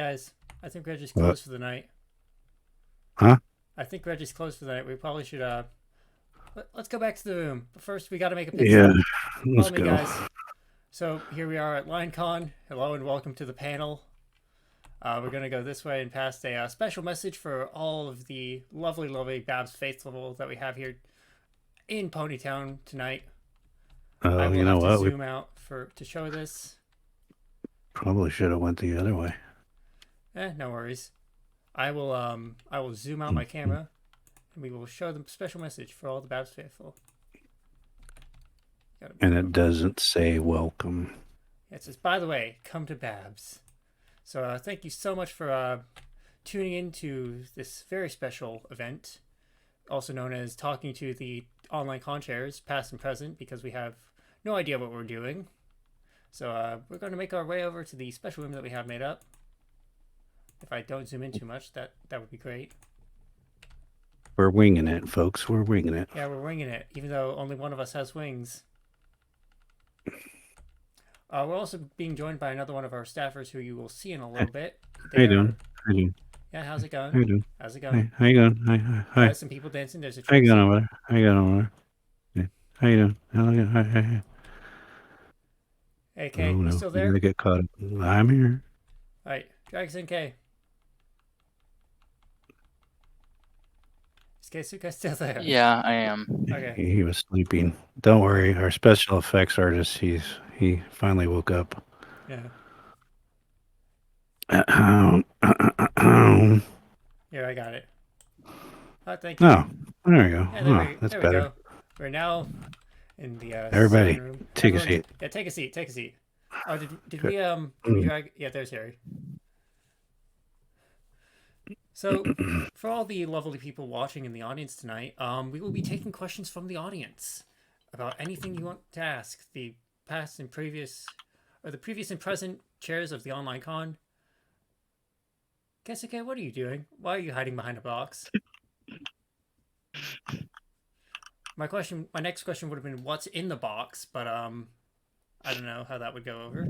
guys. I think Reggie's What? closed for the night. Huh? I think Reggie's closed for the night. We probably should let's go back to the room. But first, we got to make a pit Yeah, stop. Follow let's me, go. guys. So here we are at LineCon. Hello and welcome to the panel. We're gonna go this way and past a special message for all of the lovely, lovely Babs faithful that we have here in Ponytown tonight. I will You know have to what? We zoom out to show this. probably should have went the other way. No worries. I will zoom out my camera and we will show them a special message for all the Babs faithful. And it doesn't say welcome. It says, by the way, come to Babs. So thank you so much for tuning in to this very special event, also known as talking to the online con-chairs, past and present, because we have no idea what we're doing. So we're going to make our way over to the special room that we have made up. If I don't zoom in too much, that would be great. We're winging it, folks. We're winging it. Yeah, we're winging it, even though only one of us has wings. We're also being joined by another one of our staffers who you will see in a little bit. How you doing? How you doing? Yeah, how's it going? How you doing? How's it Hey, going? how you going? Hi. There's some people dancing. There's a How you going tracksuit. over there? How you going over there? Yeah. How you doing? Hi. Hey, Oh Kay, you no, still you're there? gonna get caught up. I'm here. All right, Dragson K. Is Keisuke still there? Yeah, I am. Okay. He was sleeping. Don't worry, our special effects artist. He finally woke up. Yeah. Oh, Here, I got it. Thank you. there we go. Yeah, That's there we better. go. We're now in the Everybody, sitting room. take a seat. Yeah, take a seat. Take a seat. Oh, did Good. we drag? Yeah, there's Harry. So, for all the lovely people watching in the audience tonight, we will be taking questions from the audience about anything you want to ask. The past and previous, or the previous and present chairs of the online con. Keisuke, what are you doing? Why are you hiding behind a box? My next question would have been, what's in the box? But I don't know how that would go over.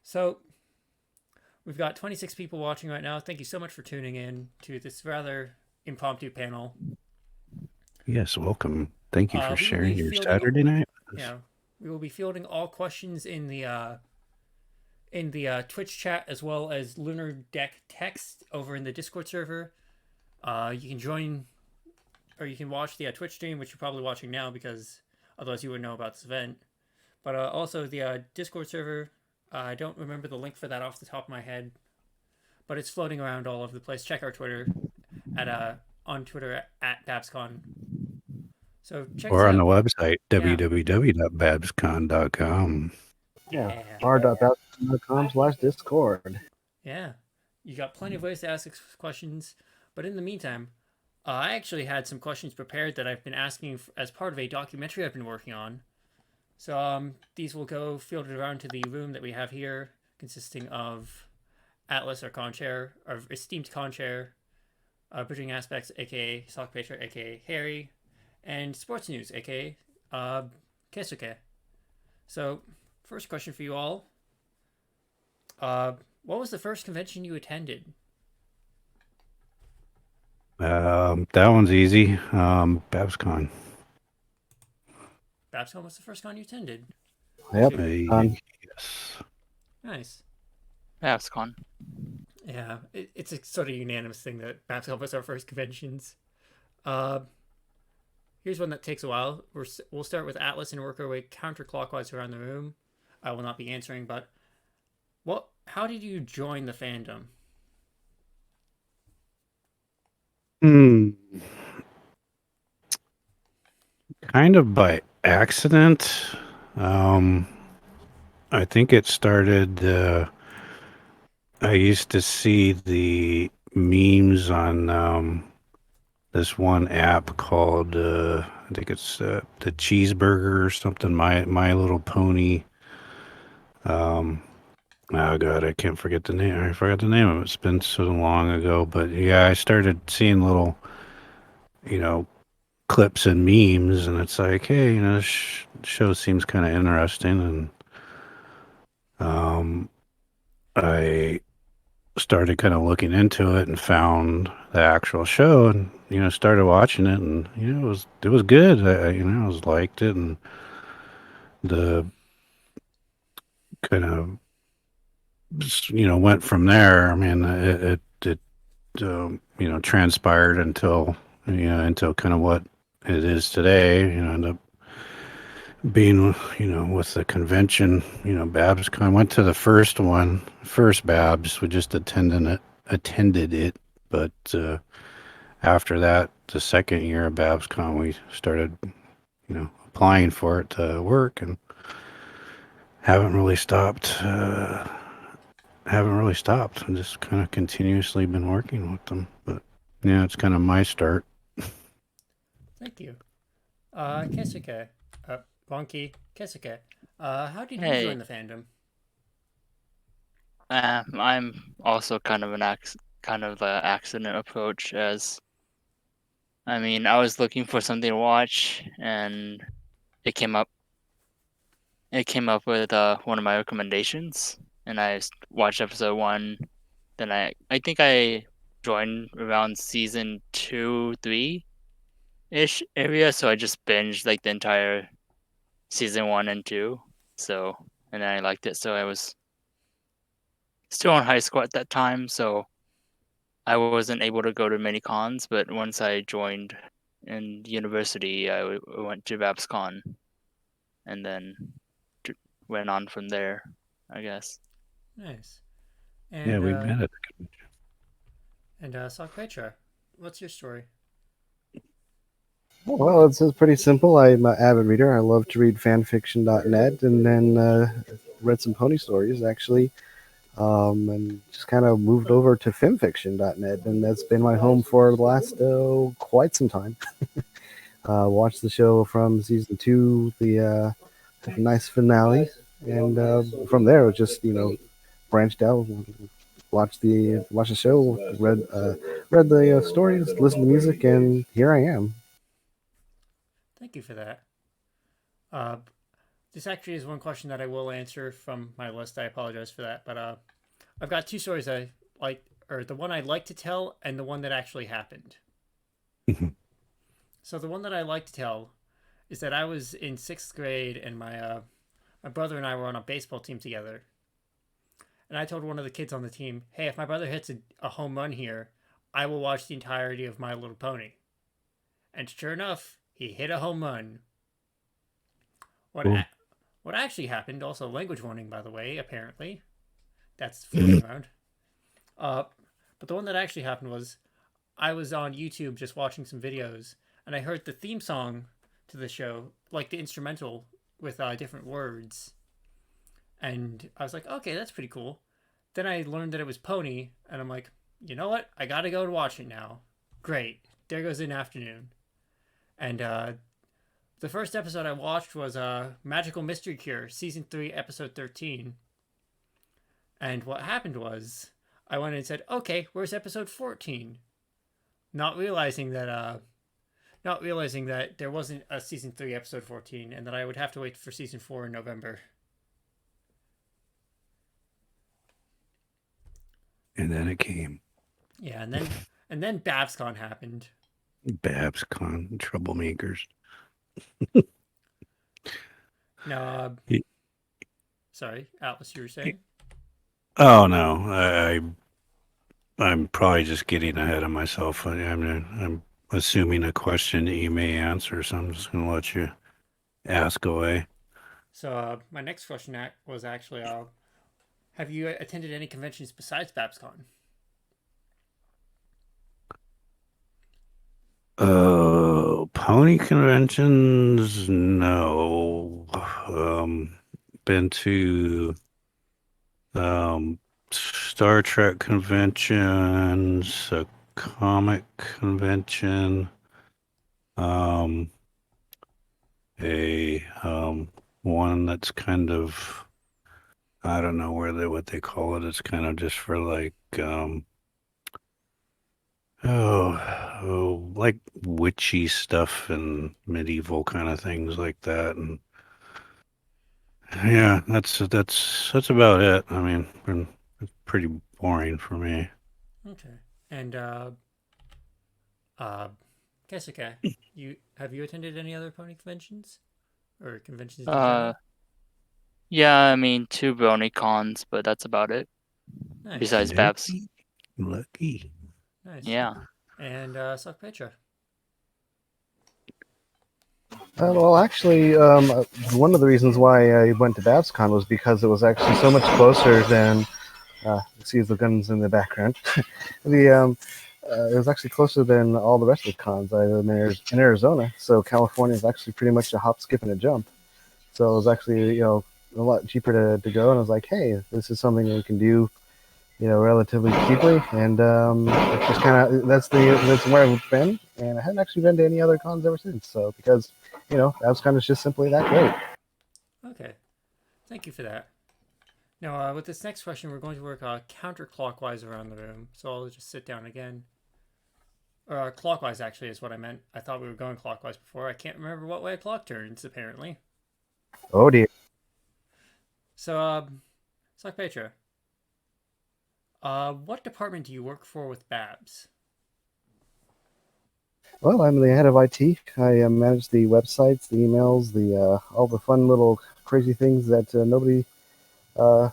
So, we've got 26 people watching right now. Thank you so much for tuning in to this rather impromptu panel. Yes, welcome. Thank you for sharing your fielding, Saturday night. Yeah, we will be fielding all questions in the Twitch chat as well as Lunar Deck text over in the Discord server. You can join, or you can watch the Twitch stream, which you're probably watching now because otherwise you wouldn't know about this event. But also the Discord server. I don't remember the link for that off the top of my head, but it's floating around all over the place. Check our Twitter on Twitter at BABSCON. So check or us on the out. website www.babscon.com. Yeah, r.babscon.com/discord. Yeah, you got plenty of ways to ask questions, but in the meantime, I actually had some questions prepared that I've been asking as part of a documentary I've been working on. So these will go fielded around to the room that we have here, consisting of Atlas, our conchair, our esteemed conchair, Bridging Aspects, aka Sock Patriot, aka Harry, and Sports News, aka Keisuke. So, first question for you all. What was the first convention you attended? That one's easy. BabsCon. BABSCON was the first con you attended. Yep. Yes. Nice. BABSCON. Yeah, it's a sort of unanimous thing that BABSCON was our first conventions. Here's one that takes a while. We'll start with Atlas and work our way counterclockwise around the room. I will not be answering, but how did you join the fandom? Kind of by accident. I think it started. I used to see the memes on this one app called I think it's the Cheeseburger or something. My Little Pony. Oh God, I can't forget the name. I forgot the name of it. It's been so long ago, but yeah, I started seeing little, clips and memes, and it's like, hey, this show seems kind of interesting, and I started kind of looking into it and found the actual show, and started watching it, and it was good. I was liked it, and the kind of went from there. I mean, it transpired until kind of what it is today. Ended up being with the convention. BABSCON went to the first Babs. We just attended it, but after that, the second year of BABSCON, we started applying for it to work, and haven't really stopped. Haven't really stopped. I'm just kind of continuously been working with them. But yeah, it's kind of my start. Thank you. Kesuke. Wonky. Kesuke. How did you join Hey, the fandom? I'm also kind of kind of an accident approach, as I mean, I was looking for something to watch, and it came up. It came up with one of my recommendations, and watched episode one. Then I think I joined around season 2, 3 ish area, so I just binged like the entire season 1 and 2. So and then I liked it. So I was still in high school at that time, so I wasn't able to go to many cons. But once I joined in university, went to BABSCON, and then went on from there, I guess. Nice. Yeah, And we met at the convention. Sakpetra, what's your story? Well, it's pretty simple. I'm an avid reader. I love to read fanfiction.net, and then read some pony stories, actually, and just kind of moved over to femfiction.net, and that's been my home for the last quite some time. Watched the show from season 2, the nice finale, and from there, it was just, branched out, watched the show, read the stories, listened to music, and here I am. Thank you for that. Uh, this actually is one question that I will answer from my list. I apologize for that, but I've got two stories I like, or the one I'd like to tell, and the one that actually happened. So the one that I like to tell is that I was in sixth grade, and my brother and I were on a baseball team together. And I told one of the kids on the team, "Hey, if my brother hits a home run here, I will watch the entirety of My Little Pony." And sure enough, he hit a home run. What Cool. what actually happened? Also, language warning, by the way. Apparently, that's floating around. Uh, but the one that actually happened was I was on YouTube just watching some videos, and I heard the theme song to the show, like the instrumental with different words, and I was like, okay, that's pretty cool. Then I learned that it was Pony, and I'm like, you know what? I gotta go to watch it now. Great. There goes an afternoon. And the first episode I watched was Magical Mystery Cure, season 3, episode 13. And what happened was I went and said, okay, where's episode 14? Not realizing that there wasn't a season 3 episode 14, and that I would have to wait for season 4 in November. And then it came. Yeah, and then BABSCON happened. BabsCon troublemakers. Now, sorry, Atlas, you were saying? Oh no, I'm probably just getting ahead of myself. I'm assuming a question that you may answer, so I'm just gonna let you ask away. So my next question was actually, have you attended any conventions besides BABSCON? Pony conventions? No. Been to Star Trek conventions, a comic convention, um, a one that's kind of, I don't know what they call it. It's kind of just for like like witchy stuff and medieval kind of things like that. And yeah, that's about it. I mean, been It's pretty boring for me. Okay. And Kesuke, have you attended any other pony conventions or conventions in general? Yeah, I mean 2 BronyCons, but that's about it. Nice. Besides Babs. Lucky. Nice. Yeah. And Sock Petra. Well, actually, one of the reasons why I went to BABSCON was because it was actually so much closer than. Excuse the guns in the background. It was actually closer than all the rest of the cons. I live in Arizona, so California is actually pretty much a hop, skip, and a jump. So it was actually a lot cheaper to go, and I was like, hey, this is something that we can do, relatively cheaply, and it's just kind of that's where I've been, and I haven't actually been to any other cons ever since. So because BABSCON is just simply that great. Okay. Thank you for that. Now, with this next question, we're going to work counterclockwise around the room. So I'll just sit down again. Or clockwise, actually, is what I meant. I thought we were going clockwise before. I can't remember what way a clock turns, apparently. Oh dear. So, Sock Petra, what department do you work for with Babs? Well, I'm the head of IT. I manage the websites, the emails, the all the fun little crazy things that nobody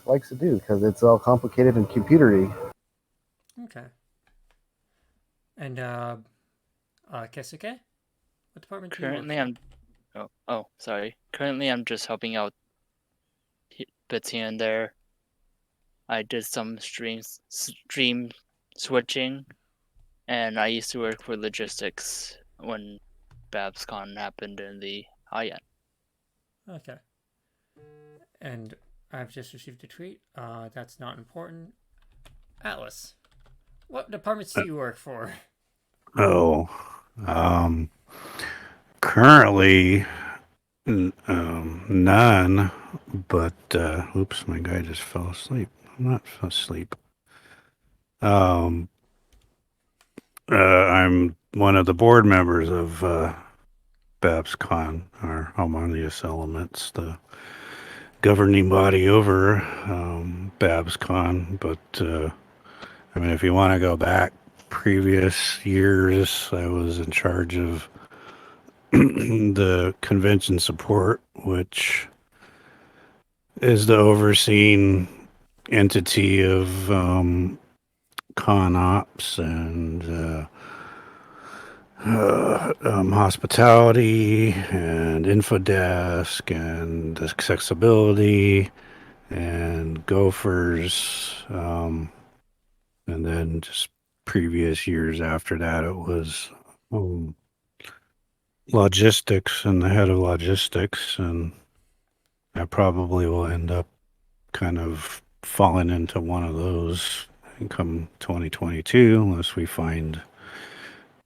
likes to do because it's all complicated and computery. Okay. And Kesuke, what department do you work Currently for? sorry. Currently I'm just helping out bits here and there. I did some stream switching, and I used to work for logistics when BabsCon happened in the high end. Okay. And I've just received a tweet. That's not important. Atlas, what departments do you work for? Oh, currently none, but oops, my guy just fell asleep. I'm not asleep. I'm one of the board members of BABSCON, or Harmonious Elements, the governing body over BABSCON. But I mean, if you want to go back previous years, I was in charge of the convention support, which is the overseeing entity of con ops and hospitality and infodesk and accessibility and gophers, and then just previous years after that it was logistics and the head of logistics, and I probably will end up kind of falling into one of those come 2022 unless we find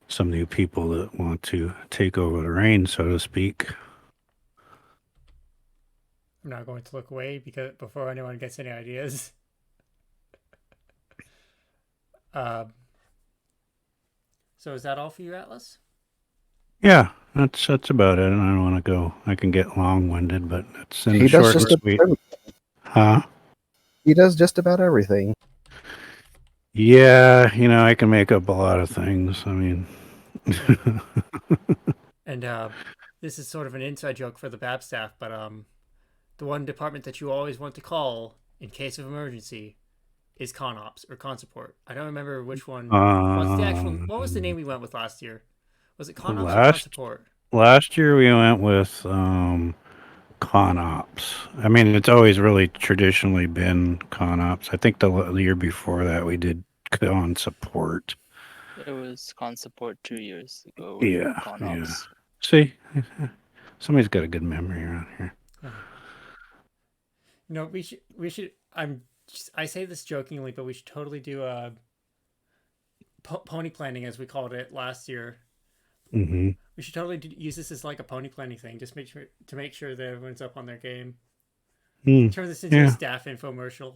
some new people that want to take over the reins, so to speak. I'm not going to look away because before anyone gets any ideas. So is that all for you, Atlas? Yeah, that's about it. I don't want to go. I can get long-winded, but it's in He the does short and just sweet. about Huh? he does just about everything. Yeah, I can make up a lot of things. I mean, And this is sort of an inside joke for the BAB staff, but the one department that you always want to call in case of emergency is con ops or con support. I don't remember which one. What's the actual? What was the name we went with last year? Was it con ops or con support? last year we went with con ops. I mean, it's always really traditionally been con ops. I think the year before that we did con support. It was con support 2 years ago. Yeah, Con yeah. ops. See, somebody's got a good memory around here. No, we should. I say this jokingly, but we should totally do a pony planning as we called it last year. Mm-hmm. We should totally use this as like a pony planning thing. Just make sure that everyone's up on their game. Turn this into a staff infomercial.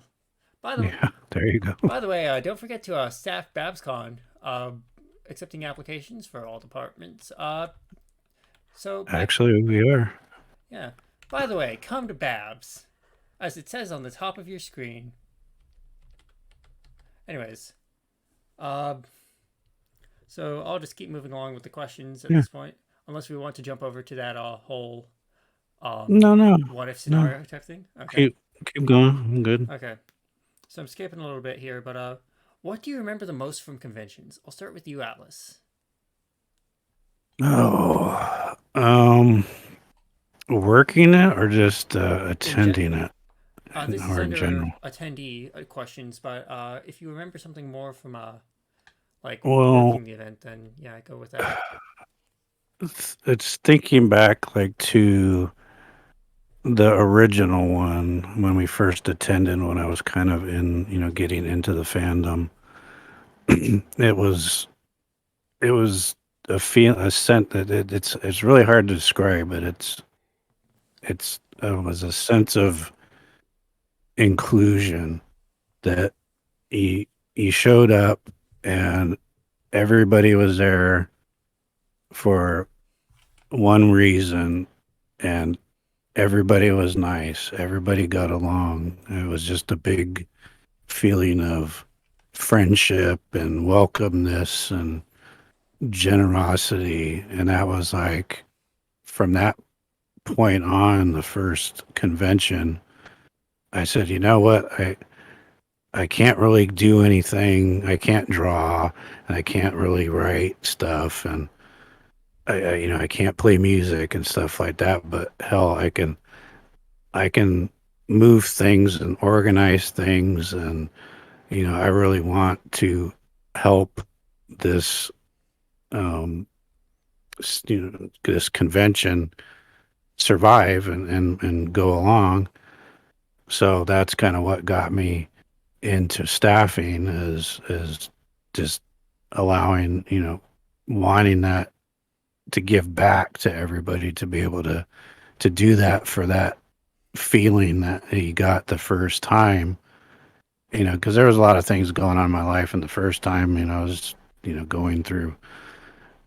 By the way, there you go. By the way, don't forget to staff BabsCon, accepting applications for all departments. Actually, we are. Yeah. By the way, come to Babs, as it says on the top of your screen. Anyways, uh, so I'll just keep moving along with the questions at Yeah. this point, unless we want to jump over to that whole No, what if no. scenario type thing. Okay. Keep going. I'm good. Okay. So I'm skipping a little bit here, but what do you remember the most from conventions? I'll start with you, Atlas. Oh, working it or just attending it, This is or in under general. attendee questions, but if you remember something more from like Well, working the event, then yeah, go with that. it's thinking back like to the original one when we first attended, when I was kind of in, getting into the fandom. it was it was a scent that it's really hard to describe, but it was a sense of inclusion that he showed up and everybody was there for one reason, and everybody was nice. Everybody got along. It was just a big feeling of friendship and welcomeness and generosity. And that was like, from that point on, the first convention, I said, you know what? I can't really do anything. I can't draw, and I can't really write stuff, and I can't play music and stuff like that. But hell, I can move things and organize things, and I really want to help this this convention survive and go along. So that's kind of what got me into staffing, is just allowing, wanting that, to give back to everybody, to be able to do that, for that feeling that you got the first time, because there was a lot of things going on in my life. And the first time, I was, going through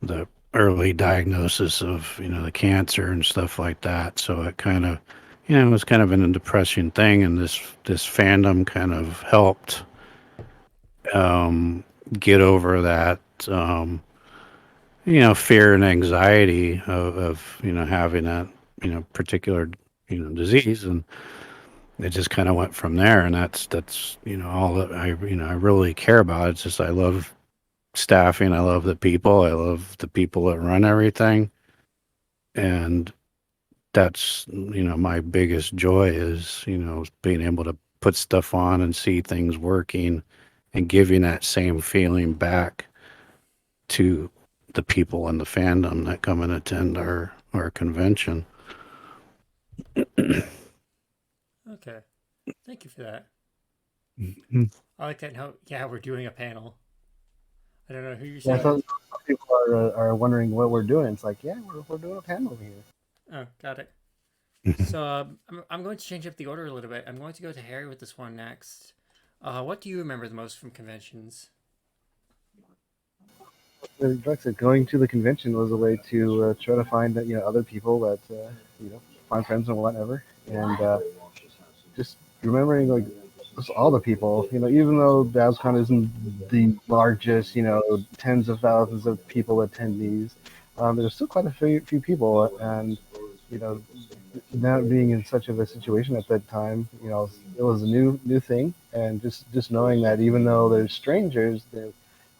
the early diagnosis of, the cancer and stuff like that. So it kind of, it was kind of a depressing thing. And this fandom kind of helped get over that, fear and anxiety of having that, particular, disease. And it just kind of went from there. And that's all that I really care about. It's just, I love staffing. I love the people. I love the people that run everything. And that's, my biggest joy is, being able to put stuff on and see things working, and giving that same feeling back to the people in the fandom that come and attend our convention. Okay, thank you for that. Mhm. I like that note. Yeah, we're doing a panel. I don't know who you're Yeah, saying. so some people are wondering what we're doing. It's like, yeah, we're doing a panel here. Oh, got it. So I'm going to change up the order a little bit. I'm going to go to Harry with this one next. What do you remember the most from conventions? Like I said, going to the convention was a way to try to find other people that find friends and whatever, and just remembering like just all the people. Even though BABSCON isn't the largest, tens of thousands of people attendees, there's still quite a few people, and you know, not being in such of a situation at that time, it was a new thing, and just knowing that even though there's strangers,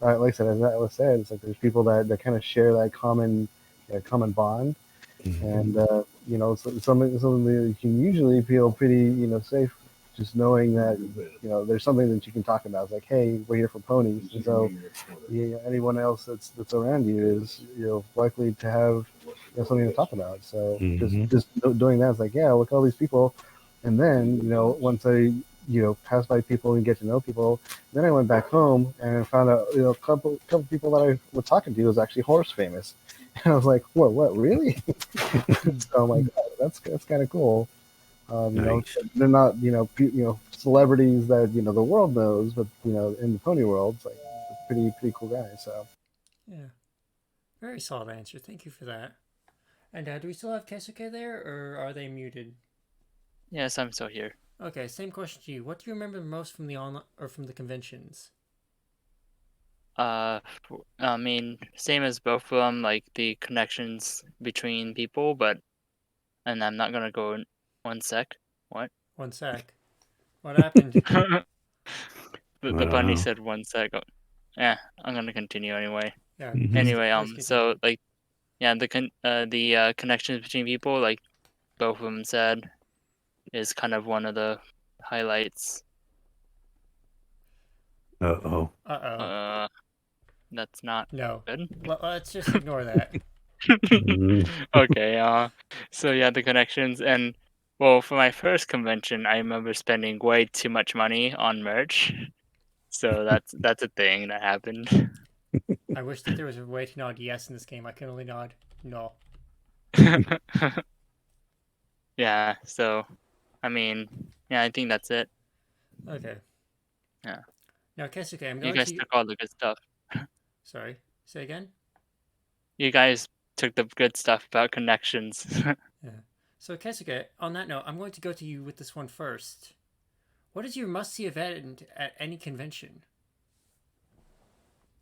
like I said, as Atlas said, it's like there's people that kind of share that common bond, and something that you can usually feel pretty safe, just knowing that there's something that you can talk about. It's like, hey, we're here for ponies, and so anyone else that's around you is likely to have something to talk about. So just doing that, it's like, yeah, look at all these people, and then once I pass by people and get to know people, then I went back home and found out a couple people that I was talking to was actually horse famous. And I was like, what, really? So I'm like, oh, that's kind of cool. Nice. They're not, celebrities that, the world knows, but, in the pony world, it's like a pretty cool guy. So, Yeah, very solid answer. Thank you for that. And do we still have Keisuke there, or are they muted? Yes, I'm still here. Okay, same question to you. What do you remember most from the online or from the conventions? I mean, same as both of them, like the connections between people, and I'm not gonna go in 1 sec. What? 1 sec. What happened? The bunny Wow. said 1 sec. Oh, yeah, I'm gonna continue anyway. Yeah. Mhm. Anyway, please continue. so like, yeah, the connections between people, like both of them said, is kind of one of the highlights. Uh-oh. Uh-oh. That's not No. good. Let's just ignore that. Mm. Okay, so yeah, the connections and well, for my first convention, I remember spending way too much money on merch. So that's a thing that happened. I wish that there was a way to nod yes in this game. I can only nod no. Yeah, so I mean, yeah, I think that's it. Okay. Yeah. Now, Kesuke, I'm You going guys to... took all the good stuff. Sorry. Say again? You guys took the good stuff about connections. Yeah. So, Kesuke, on that note, I'm going to go to you with this one first. What is your must-see event at any convention?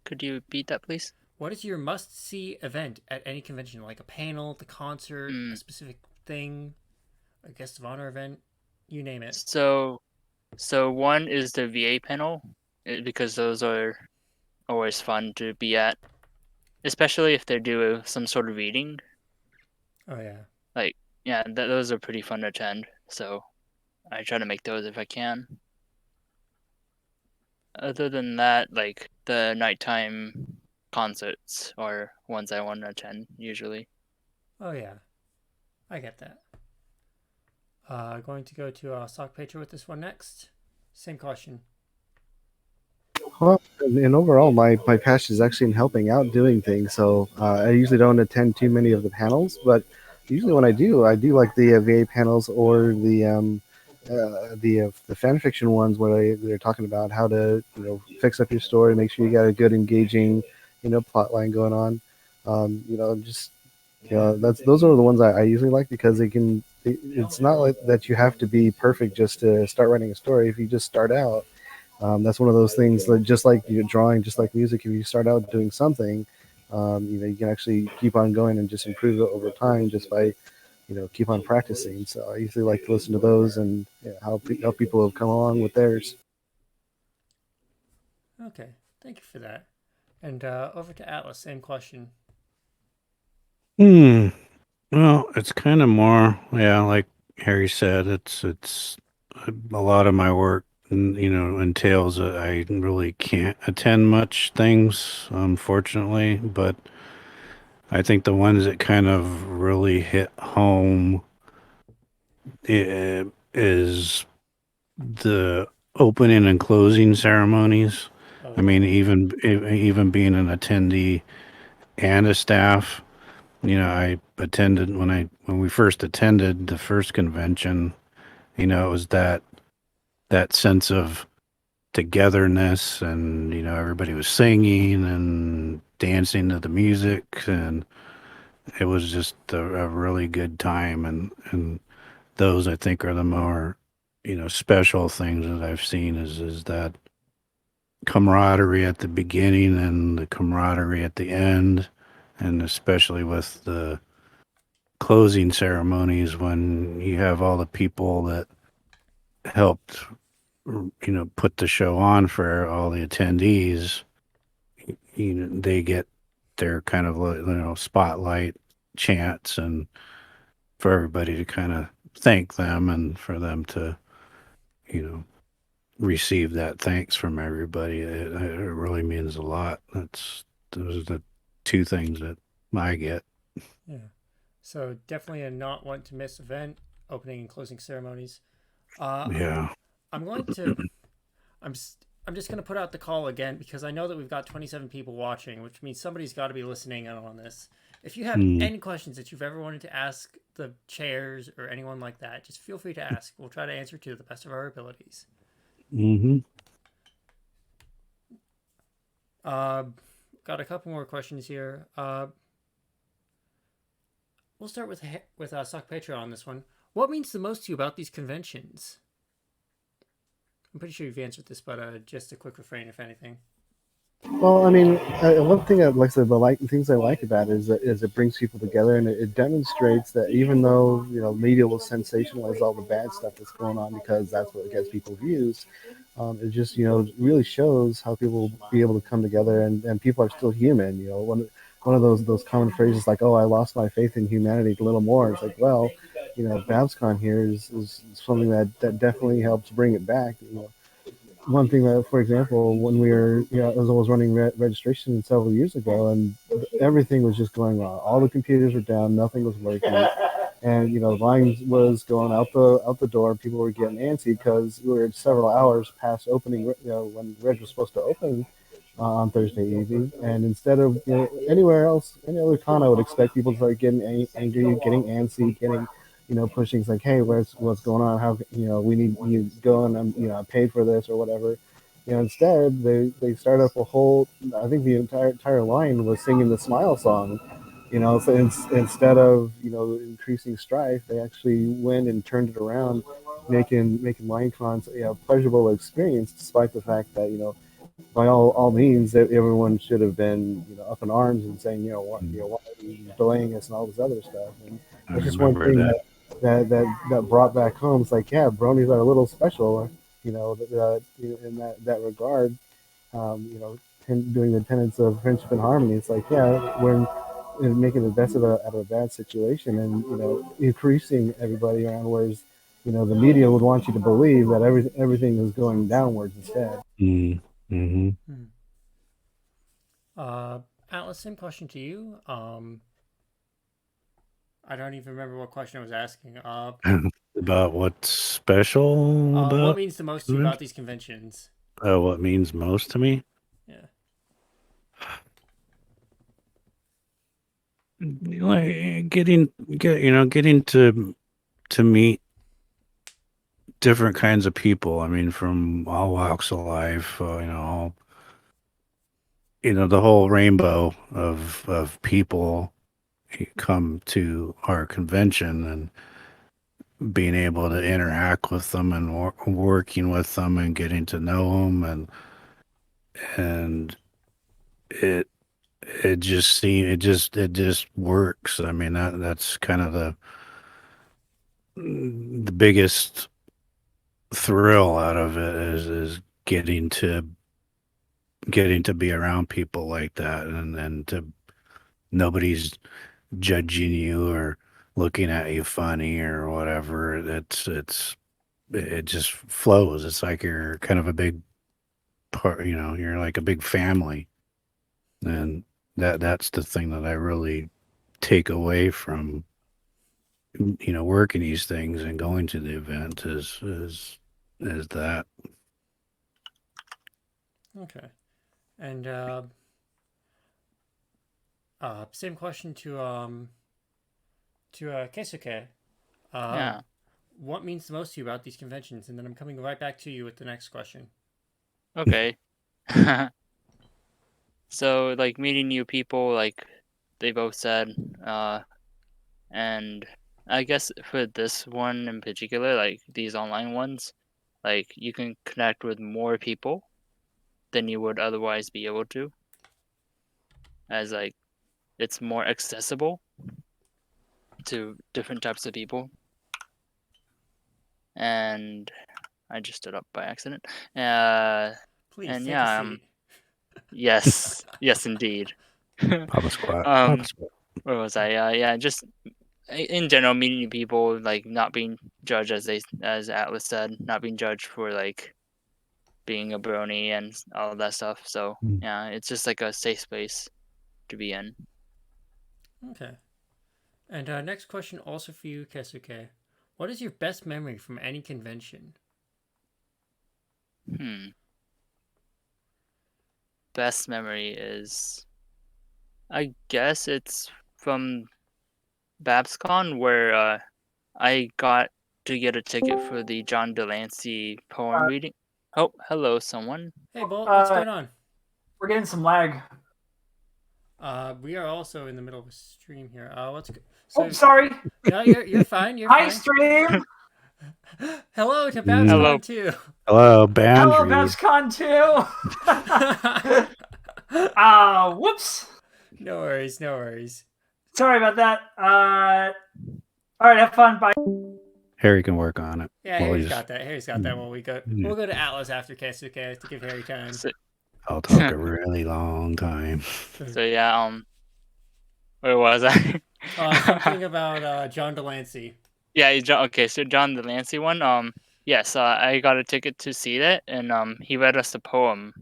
Could you repeat that, please? What is your must-see event at any convention? Like a panel, the concert, a specific thing, a guest of honor event, you name it. So one is the VA panel because those are always fun to be at, especially if they do some sort of reading. Oh, yeah. Like, yeah, those are pretty fun to attend. So I try to make those if I can. Other than that, like the nighttime concerts are ones I want to attend usually. Oh, yeah. I get that. Going to go to Sock Patriot with this one next. Same question. Well, and overall, my passion is actually in helping out doing things. So I usually don't attend too many of the panels, but usually when I do like the VA panels or the fan fiction ones where they're talking about how to fix up your story, make sure you got a good engaging plot line going on. Just those are the ones I usually like because it's not like that you have to be perfect just to start writing a story. If you just start out, that's one of those things that just like you're drawing, just like music, if you start out doing something, you can actually keep on going and just improve it over time just by keep on practicing. So I usually like to listen to those and how people have come along with theirs. Okay. Thank you for that. And over to Atlas, same question. Well, it's kind of more, yeah, like Harry said, it's a lot of my work, entails that I really can't attend much things, unfortunately, but I think the ones that kind of really hit home is the opening and closing ceremonies. Oh, I yeah. mean, even being an attendee and a staff, I attended when we first attended the first convention. It was that sense of togetherness, and everybody was singing and dancing to the music, and it was just a really good time. And those I think are the more special things that I've seen is that camaraderie at the beginning and the camaraderie at the end, and especially with the closing ceremonies when you have all the people that helped put the show on for all the attendees. They get their kind of spotlight chance, and for everybody to kind of thank them and for them to you know receive that thanks from everybody. It really means a lot. Those are the two things that I get. Yeah. So definitely a not want to miss event, opening and closing ceremonies. Uh, Yeah. I'm going to. I'm just going to put out the call again because I know that we've got 27 people watching, which means somebody's got to be listening in on this. If you have any questions that you've ever wanted to ask the chairs or anyone like that, just feel free to ask. We'll try to answer to the best of our abilities. Mm-hmm. Got a couple more questions here. We'll start with Sock Patreon on this one. What means the most to you about these conventions? I'm pretty sure you've answered this, but just a quick refrain, if anything. Well, I mean, one thing I like, the things I like about it is it brings people together, and it demonstrates that even though media will sensationalize all the bad stuff that's going on because that's what gets people views, it just really shows how people will be able to come together, and people are still human. One of those common phrases like, "Oh, I lost my faith in humanity a little more." It's like, well, BabsCon here is something that definitely helps bring it back. One thing that, for example, when we were, as I was running registration several years ago, and everything was just going wrong. All the computers were down, nothing was working, and lines was going out the door. People were getting antsy because we were several hours past opening, when reg was supposed to open on Thursday evening, and instead of anywhere else, any other con, I would expect people to start getting angry, getting antsy, getting pushing. It's like, hey, what's going on? How we need you to go, and I paid for this or whatever. Instead they start up a whole. I think the entire line was singing the Smile song. So instead of increasing strife, they actually went and turned it around, making line cons pleasurable experience, despite the fact that by all means, everyone should have been up in arms and saying, why are you delaying us and all this other stuff. And I that's just one remember thing that. that brought back home. It's like, yeah, bronies are a little special, in that regard. Doing the tenets of friendship and harmony. It's like, yeah, we're making the best out of a bad situation, and increasing everybody around. Whereas, the media would want you to believe that everything is going downwards instead. Mm-hmm. Atlas, same question to you. I don't even remember what question I was asking. About what's special What about means the most to you about these conventions? what means most to me? Yeah. Like getting to meet different kinds of people. I mean, from all walks of life. The whole rainbow of people come to our convention, and being able to interact with them, and working with them, and getting to know them, and it it just works. I mean, that's kind of the biggest thrill out of it is getting to be around people like that, and to nobody's judging you or looking at you funny or whatever. It just flows. It's like you're kind of a big part. You're like a big family, and that's the thing that I really take away from working these things and going to the event is that. Okay. And same question to Keisuke. Yeah. What means the most to you about these conventions? And then I'm coming right back to you with the next question. Okay. So like meeting new people, like they both said, and I guess for this one in particular, like these online ones, like you can connect with more people than you would otherwise be able to, as like it's more accessible to different types of people. And I just stood up by accident. Please And take yeah, a seat. yes, yes, indeed. Papa squat. Papa squat. Where was I? Yeah, just in general, meeting new people, like not being judged as Atlas said, not being judged for like being a brony and all of that stuff. So yeah, it's just like a safe space to be in. Okay. And next question also for you, Keisuke. What is your best memory from any convention? Best memory is, I guess it's from BabsCon, where I got to get a ticket for the John Delancey poem reading. Oh, hello, someone. Hey, Bolt, what's going on? We're getting some lag. We are also in the middle of a stream here. What's So, sorry. No, you're fine. You're Hi, fine. stream. Hello to BabsCon too. Hello, Bandry. Hello, BabsCon too. Whoops. No worries, no worries. Sorry about that. All right, have fun. Bye. Harry can work on it. Yeah, Well, Harry's he's, got that. Harry's got that. When yeah, we'll go to Atlas after Kesuke to give Harry time. So, I'll talk a really long time. so yeah, where was I? Something about John Delancey. Yeah, okay, so John the Lancy one. Yes, I got a ticket to see that, and he read us a poem.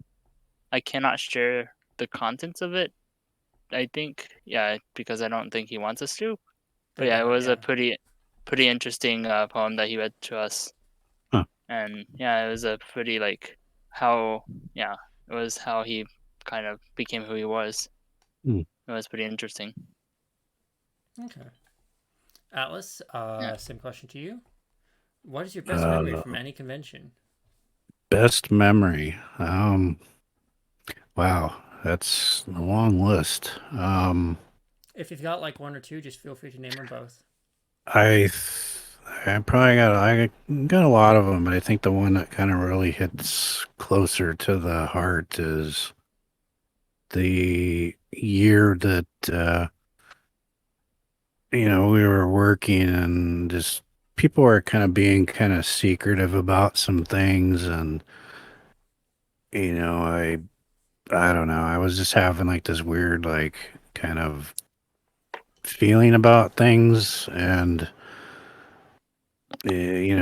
I cannot share the contents of it. I think, yeah, because I don't think he wants us to. But yeah, it was a pretty interesting poem that he read to us. Huh. And yeah, it was a pretty it was how he kind of became who he was. Hmm. It was pretty interesting. Okay. Atlas, Yeah. same question to you. What is your best memory from any convention? Best memory. Wow, that's a long list. If you've got like one or two, just feel free to name them both. I I got a lot of them, but I think the one that kind of really hits closer to the heart is the year that we were working and just people were kind of being kind of secretive about some things, and I don't know, I was just having like this weird like kind of feeling about things, and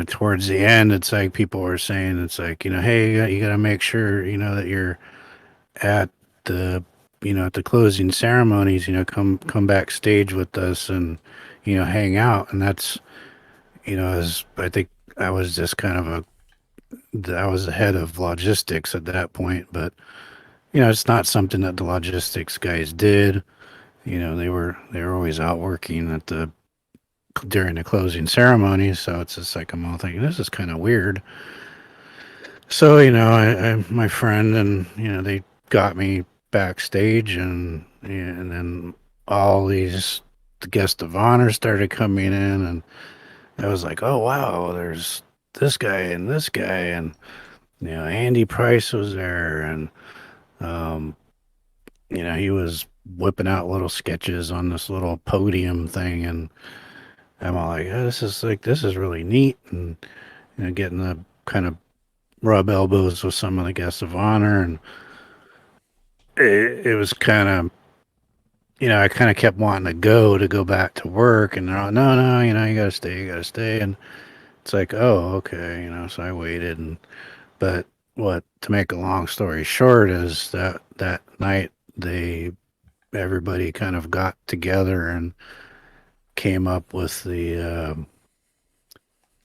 towards the end, it's like people were saying, it's like, hey, you got to make sure, that you're at the, at the closing ceremonies, come backstage with us and, hang out. And that's, as I think I was just kind of I was the head of logistics at that point, but, it's not something that the logistics guys did. They were always out working during the closing ceremony. So it's just like, I'm all thinking, this is kind of weird. So, my friend and, they got me backstage, and then all these guests of honor started coming in, and I was like, oh, wow, there's this guy and this guy. And, Andy Price was there, and, um, he was whipping out little sketches on this little podium thing. And I'm all like, oh, this is really neat. And, getting the kind of rub elbows with some of the guests of honor, and it was kind of, I kind of kept wanting to go back to work, and they're all, no, you gotta stay, and it's like, oh, okay, so I waited, but to make a long story short is that night everybody kind of got together and came up with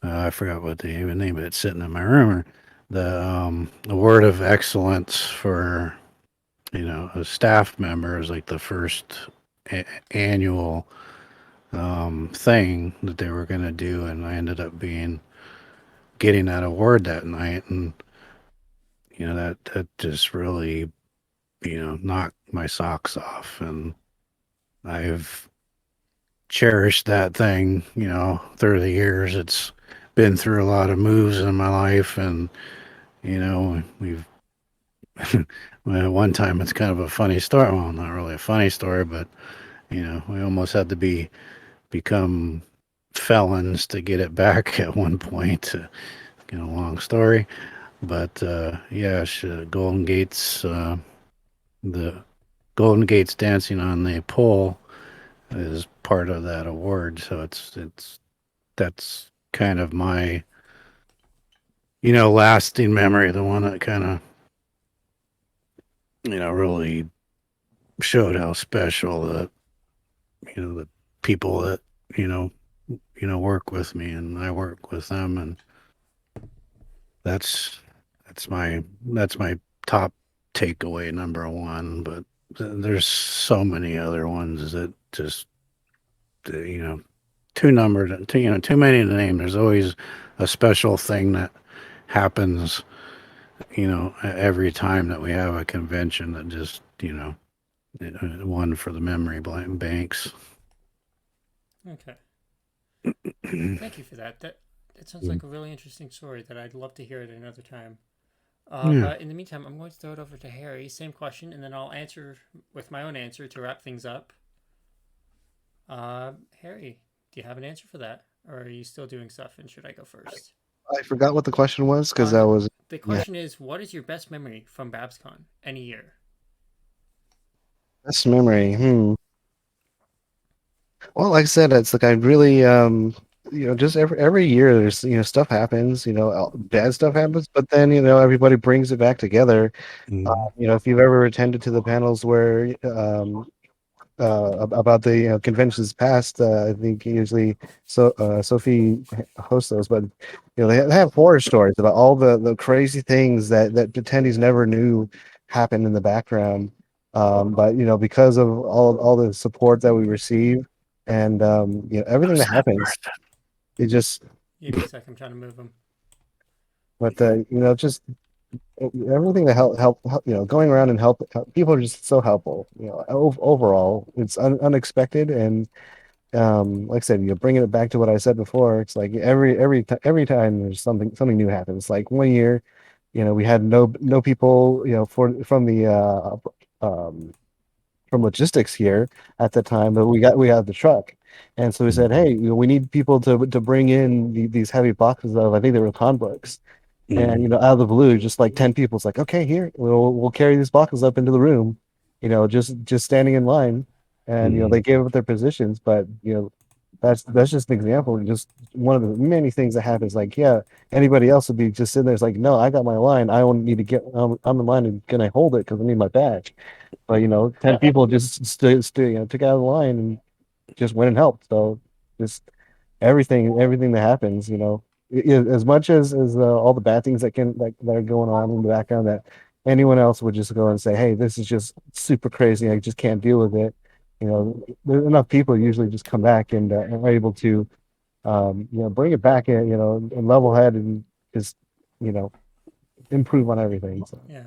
I forgot what the even name of it. It's sitting in my room. The word of excellence for a staff member is like the first annual thing that they were going to do, and I ended up getting that award that night, and that just really knocked my socks off, and I've cherished that thing through the years. It's been through a lot of moves in my life, and we've well, one time it's kind of a funny story. Well, not really a funny story, but we almost had to become felons to get it back at one point. Long story, but yeah, the Golden Gates dancing on the pole is part of that award. So that's kind of my lasting memory, the one that kind of really showed how special the people that you know work with me, and I work with them, and that's that's my top takeaway number one. But there's so many other ones that just too many to name. There's always a special thing that happens every time that we have a convention that just one for the memory banks. Okay. Thank you for that. That sounds like a really interesting story that I'd love to hear at another time. Yeah. But in the meantime, I'm going to throw it over to Harry. Same question, and then I'll answer with my own answer to wrap things up. Harry, do you have an answer for that? Or are you still doing stuff, and should I go first? I forgot what the question was because that was The question is, what is your best memory from BABSCON any year? best memory. Well, like I said, it's like I really just every year there's stuff happens, bad stuff happens, but then everybody brings it back together. Mhm. If you've ever attended to the panels where about the conventions past. I think usually Sophie hosts those, but they have horror stories about all the crazy things that attendees never knew happened in the background. But because of all the support that we receive and everything that How's that happens, worth it just Give me a sec. I'm trying to move them. but just everything that help going around and help people are just so helpful. Overall, it's unexpected and like I said, bringing it back to what I said before, it's like every time there's something new happens. Like one year, we had no people, from the from logistics here at the time, but we had the truck, and so we said, hey, we need people to bring in these heavy boxes of, I think they were con books, and Mhm. out of the blue, just like 10 people's like, okay, here we'll carry these boxes up into the room, just standing in line, and they gave up their positions, but that's just an example, just one of the many things that happens. Like, yeah, anybody else would be just sitting there. It's like, no, I got my line. I don't need to get. I'm in line, and can I hold it because I need my badge? But 10 people just took out of the line and just went and helped. So just everything that happens, as much as all the bad things that are going on in the background, that anyone else would just go and say, hey, this is just super crazy, I just can't deal with it. There's enough people usually just come back and are able to bring it back and level head and just you know improve on everything. So. Yeah.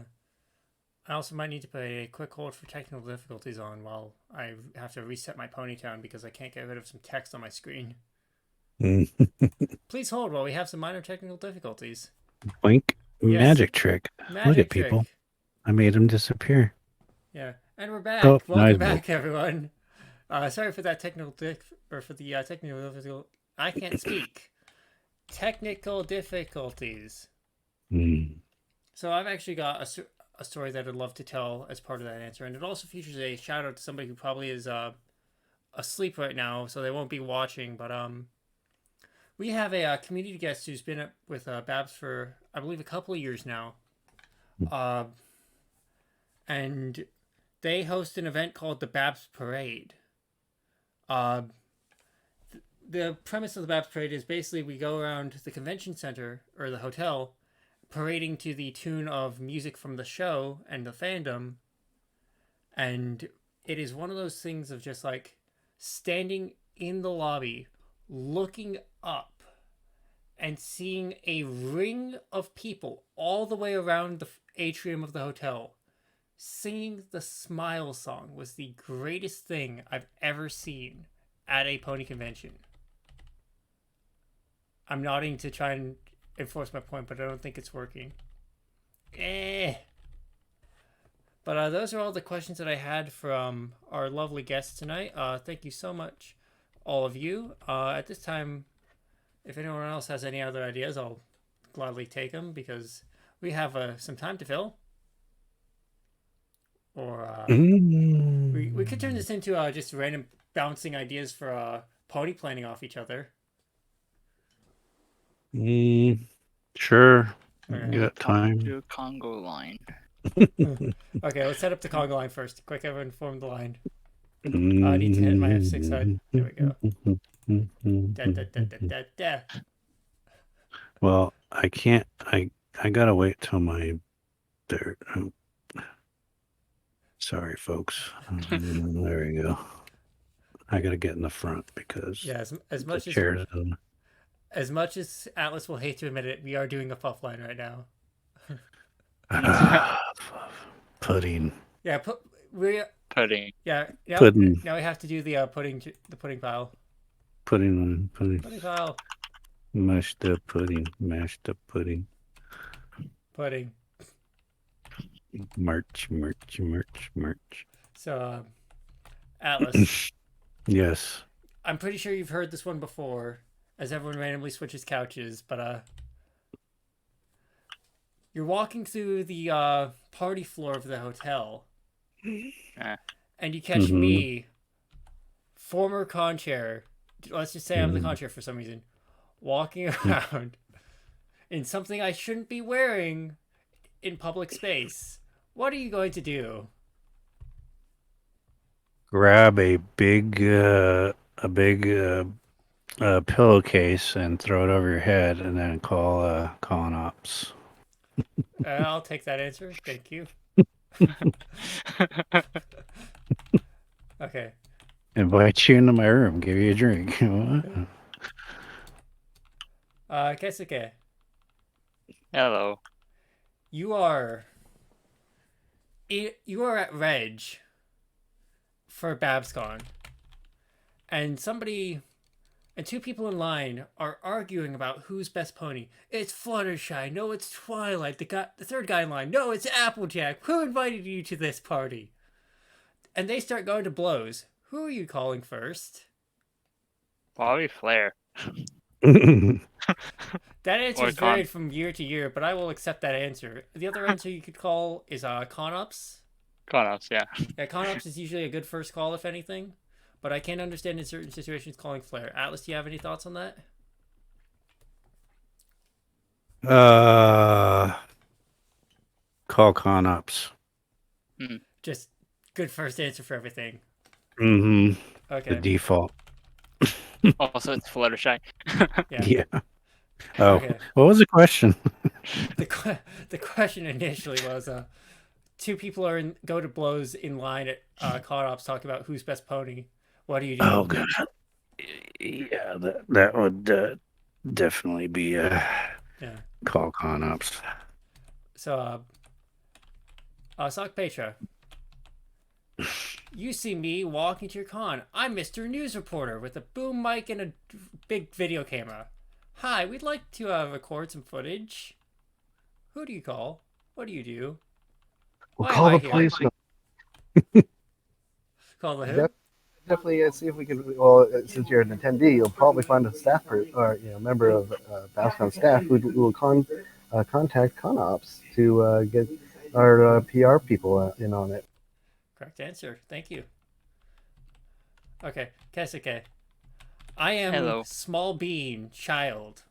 I also might need to put a quick hold for technical difficulties on while I have to reset my Ponytown because I can't get rid of some text on my screen. Please hold while we have some minor technical difficulties. Wink. Yes. Magic trick. Magic Look at trick. people. I made him disappear. Yeah, and we're back. Oh, Welcome nice. back, everyone. Sorry for that technical technical difficulty. I can't speak. Technical difficulties. So I've actually got a story that I'd love to tell as part of that answer, and it also features a shout out to somebody who probably is asleep right now, so they won't be watching. But we have a community guest who's been with Babs for, I believe, a couple of years now, and they host an event called the Babs Parade. The premise of the Babs Parade is basically we go around the convention center or the hotel, parading to the tune of music from the show and the fandom, and it is one of those things of just like standing in the lobby, looking up, and seeing a ring of people all the way around the atrium of the hotel singing the Smile song was the greatest thing I've ever seen at a pony convention. I'm nodding to try and enforce my point, but I don't think it's working. But those are all the questions that I had from our lovely guests tonight. Thank you so much, all of you. At this time, if anyone else has any other ideas, I'll gladly take them because we have some time to fill. Or we could turn this into just random bouncing ideas for pony planning off each other. Sure. Okay. You got time. Do a Congo line. Okay, let's set up the Congo line first. Quick, everyone form the line. I need to hit my F6 side. There we go. Da, da, da, da, da, da. Well, I can't. I gotta wait till my. There. Sorry, folks. There you go. I gotta get in the front because Yeah, as much the chairs. as much as Atlas will hate to admit it, we are doing a puff line right now. Pudding. Yeah, Pudding. Yeah, Pudding. Now we have to do the pudding pile. Pudding Pile. Mashed up pudding. Pudding. Merch. So, Atlas, Yes. I'm pretty sure you've heard this one before, as everyone randomly switches couches, but you're walking through the party floor of the hotel, and you catch Mhm. me, former con chair, let's just say I'm the con chair for some reason, walking around in something I shouldn't be wearing in public space. What are you going to do? Grab a big pillowcase and throw it over your head, and then call an ops. I'll take that answer. Thank you. Okay. Invite you into my room, give you a drink. What? Keisuke, Hello. you are at Reg for BABSCON, and two people in line are arguing about who's best pony. It's Fluttershy. No, it's Twilight. The third guy in line. No, it's Applejack. Who invited you to this party? And they start going to blows. Who are you calling first? Probably Flare. That answer Or is varied from year to year, but I will accept that answer. The other answer you could call is Conops. Conops, yeah. Yeah, Conops is usually a good first call, if anything. But I can understand in certain situations calling Flare. Atlas, do you have any thoughts on that? Call con ops. Just good first answer for everything. The Okay. default. Also, it's Fluttershy. Yeah. Oh, Okay. what was the question? The question initially was two people go to blows in line at Conops talking about who's best pony. What do you do? Oh god. Yeah, that would definitely be call con ops. So, Sock Petra, you see me walking to your con. I'm Mr. News Reporter with a boom mic and a big video camera. Hi, we'd like to record some footage. Who do you call? What do you do? We'll Why call am I the here? police. Call the who? Yep. Definitely see if we can. Well, since you're an attendee, you'll probably find a staffer or member of BABSCON staff who will contact ConOps to get our PR people in on it. Correct answer. Thank you. Okay, Keisuke. I am Hello. Small Bean Child.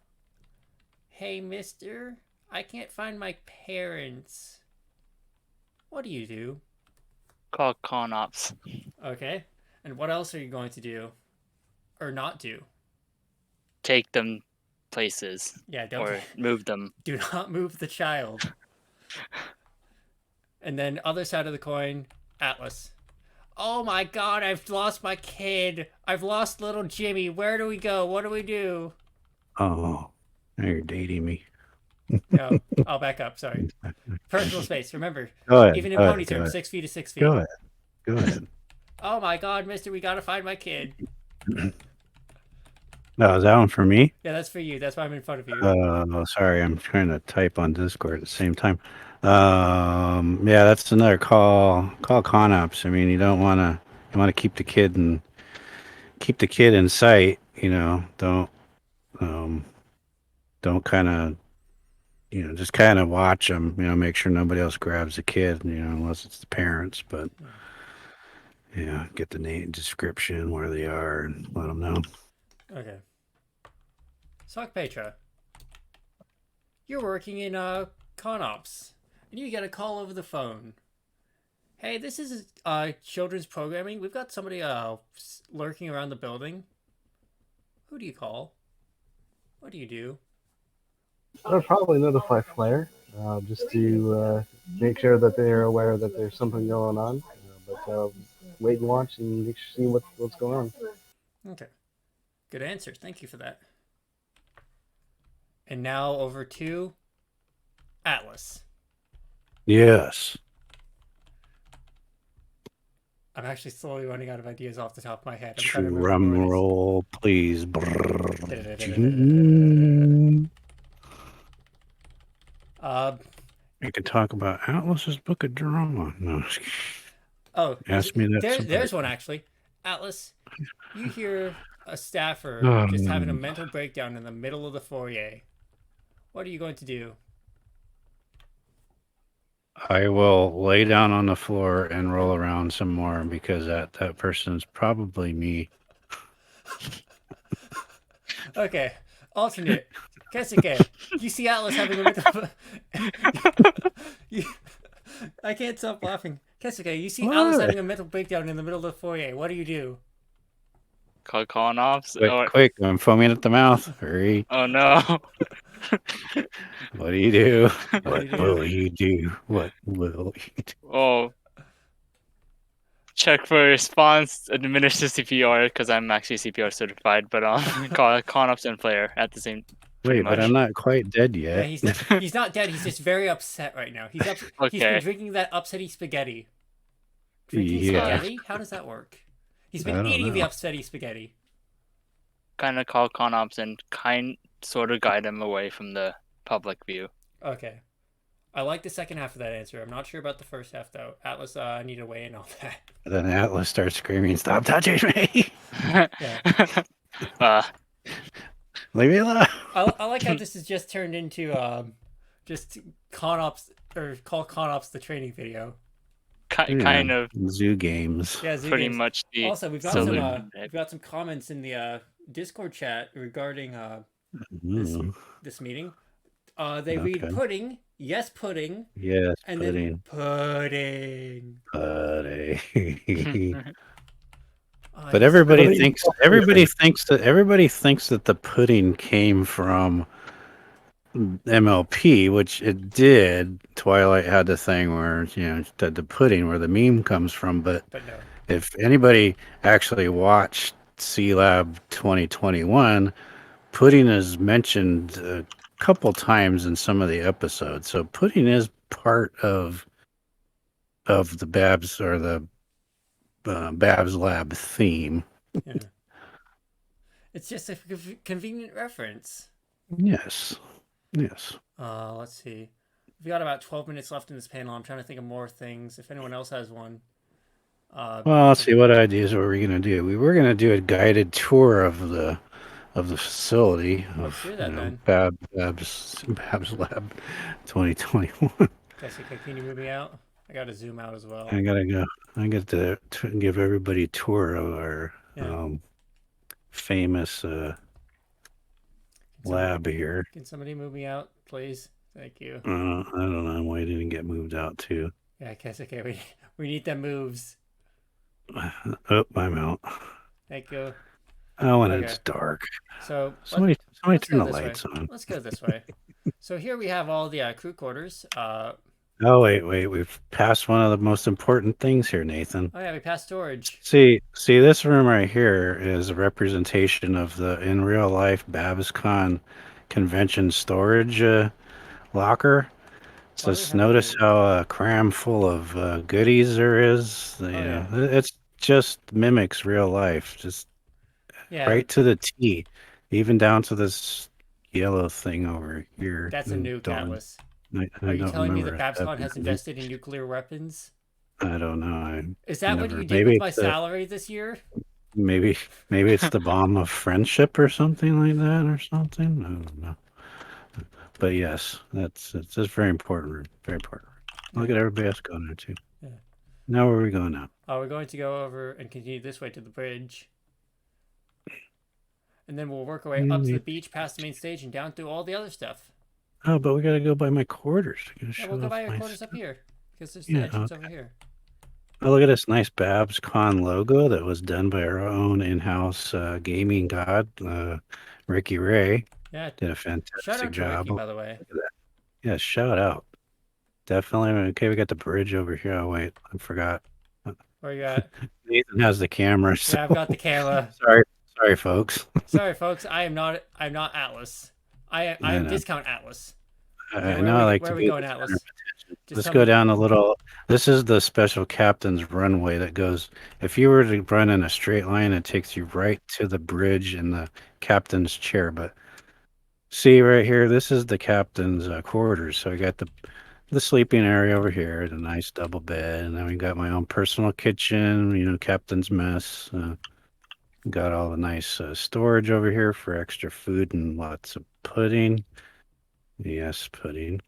Hey, mister. I can't find my parents. What do you do? Call Conops. Okay. And what else are you going to do? Or not do? Take them places. Yeah, don't Or move them. do not move the child. And then other side of the coin, Atlas. Oh my god, I've lost my kid. I've lost little Jimmy. Where do we go? What do we do? Oh, now you're dating me. No, I'll back up. Sorry. Personal space. Remember, Go ahead. even in go pony ahead, terms, go 6 feet is 6 feet. Go ahead. Go ahead. Oh my god, mister, we gotta find my kid. No, is that one for me? Yeah, that's for you. That's why I'm in front of you. Oh, sorry. I'm trying to type on Discord at the same time. Yeah, that's another call con ops. I mean, you want to keep the kid in sight, don't kind of, just kind of watch them, make sure nobody else grabs the kid, unless it's the parents, but yeah, get the name, description, where they are, and let them know. Okay. Sock Petra. You're working in ConOps, and you get a call over the phone. Hey, this is children's programming. We've got somebody lurking around the building. Who do you call? What do you do? I'll probably notify Flare just to make sure that they're aware that there's something going on. But wait and watch and see what's going on. Okay. Good answer. Thank you for that. And now over to Atlas. Yes. I'm actually slowly running out of ideas off the top of my head. I'm trying to Drum remember roll, please. We could talk about Atlas's Book of Drama. No, Oh, ask me that. there's one actually. Atlas, you hear a staffer just having a Um, mental breakdown in the middle of the foyer. What are you going to do? I will lay down on the floor and roll around some more because that person's probably me. Okay, alternate. Kesuke, you see Atlas having a mental. you... I can't stop laughing. Kesuke, you see Atlas What? having a mental breakdown in the middle of the foyer. What do you do? Calling off. Quick, I'm foaming at the mouth. Hurry. Oh no. What do you do? What do you do? Will you do? What will you do? Oh. Check for response, administer CPR because I'm actually CPR certified, but call ops and player at the same. Wait, but I'm not quite dead Yeah, yet. he's not dead. He's just very upset right now. He's He's been Okay. drinking that upsetty spaghetti. Drinking Yeah. spaghetti? How does that work? He's I been don't eating the know. upsetty spaghetti. Kind of call ops and sort of guide them away from the public view. Okay. I like the second half of that answer. I'm not sure about the first half though. Atlas, I need to weigh in on that. Then Atlas starts screaming, "Stop touching me! uh, Leave me alone!" I like how this has just turned into just con ops or call con ops the training video. Kind of zoo games. Yeah, zoo pretty games. much the. Also, we've got some comments in the Discord chat regarding Ooh, this meeting. They read Okay. pudding, yes pudding, yes, and pudding. then pudding. Pudding. Oh, But I everybody Pudding. thinks that the pudding came from MLP, which it did. Twilight had the thing where the pudding where the meme comes from. But but no. if anybody actually watched C-Lab 2021, pudding is mentioned a couple times in some of the episodes. So pudding is part of the Babs or the BABSLab theme. Yeah. It's just a convenient reference. Yes. Let's see. We've got about 12 minutes left in this panel. I'm trying to think of more things. If anyone else has one. Well, let's see. What ideas were we going to do? We were going to do a guided tour of the facility Let's do that then. BABSLab 2021. Jessica, can you move me out? I got to zoom out as well. I gotta go. I get to give everybody a tour of our famous lab here. Can somebody move me out, please? Thank you. I don't know. I'm waiting to get moved out too. Yeah, I guess okay. We need them moves. Oh, I'm out. Thank you. Oh, and it's dark. So somebody let's turn go the this lights way. on. Let's go this way. So here we have all the crew quarters. Oh wait, we've passed one of the most important things here, Nathan. Oh yeah, we passed storage. See, this room right here is a representation of the in real life BabsCon convention storage locker. Just notice how cram full of goodies there is. It's just mimics real life, just right to the T, even down to this yellow thing over here. That's a nuke, Atlas. Are you telling me that BabsCon has invested in nuclear weapons? I don't know. Is that what you did with my salary this year? Maybe it's the bomb of friendship or something like that, or something. I don't know. But yes, it's just very important. Very important. Look at everybody else going there too. Yeah. Now where are we going now? We're going to go over and continue this way to the bridge. And then we'll work our way up to the beach, past the main stage, and down through all the other stuff. Oh, but we gotta go by my quarters. Yeah, we'll go by your quarters up here. Because there's the entrance over here. Oh, look at this nice BabsCon logo that was done by our own in-house gaming god, Ricky Ray. Yeah, did a fantastic shout out job. to Ricky, by the way. Look at that. Yeah, shout out. Definitely. Okay, we got the bridge over here. Oh wait, I forgot. Where you at? Nathan has the camera. So... Yeah, I've got the camera. Sorry, folks. Sorry, folks. I'm not Atlas. I am Discount Atlas. I know. Where are we going, Atlas? Let's go down a little. This is the special captain's runway that goes. If you were to run in a straight line, it takes you right to the bridge and the captain's chair. But see right here, this is the captain's quarters. So we got the sleeping area over here, the nice double bed, and then we got my own personal kitchen. You know, captain's mess. Got all the nice storage over here for extra food and lots of pudding. Yes, pudding.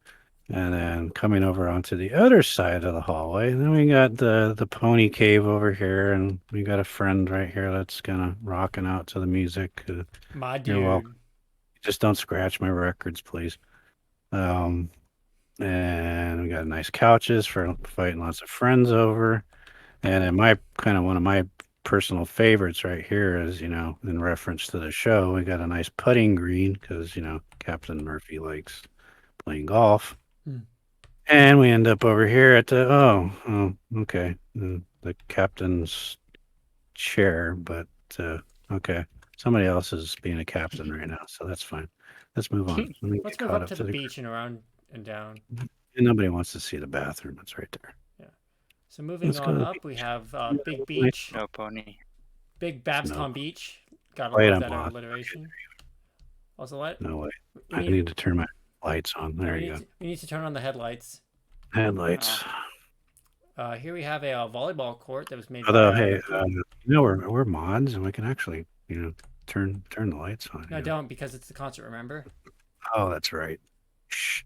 And then coming over onto the other side of the hallway, then we got the pony cave over here, and we got a friend right here that's kind of rocking out to the music. My You're welcome. dude. Just don't scratch my records, please. And we got nice couches for inviting lots of friends over. And then my kind of one of my personal favorites right here is, you know, in reference to the show, we got a nice putting green because, you know, Captain Murphy likes playing golf. Hmm. And we end up over here at the, okay, the captain's chair, but okay. Somebody else is being a captain right now, so that's fine. Let's move on. Let me Let's get move caught up to the beach and around and down. And nobody wants to see the bathroom. It's right there. So moving Let's go to on the up, we have Yeah, Big nice. Beach, No pony. Big BABSCON No. Beach. Gotta Wait, love I'm that lost. alliteration. Also, what? No way. We I need, need to turn my lights on. There we you need go. we need to turn on the headlights. Headlights. Here we have a volleyball court that was made. Although, by, hey, you know, we're mods and we can actually, you know, turn the lights on. no, you know. don't, because it's the concert. Remember? Oh, that's right. Shh.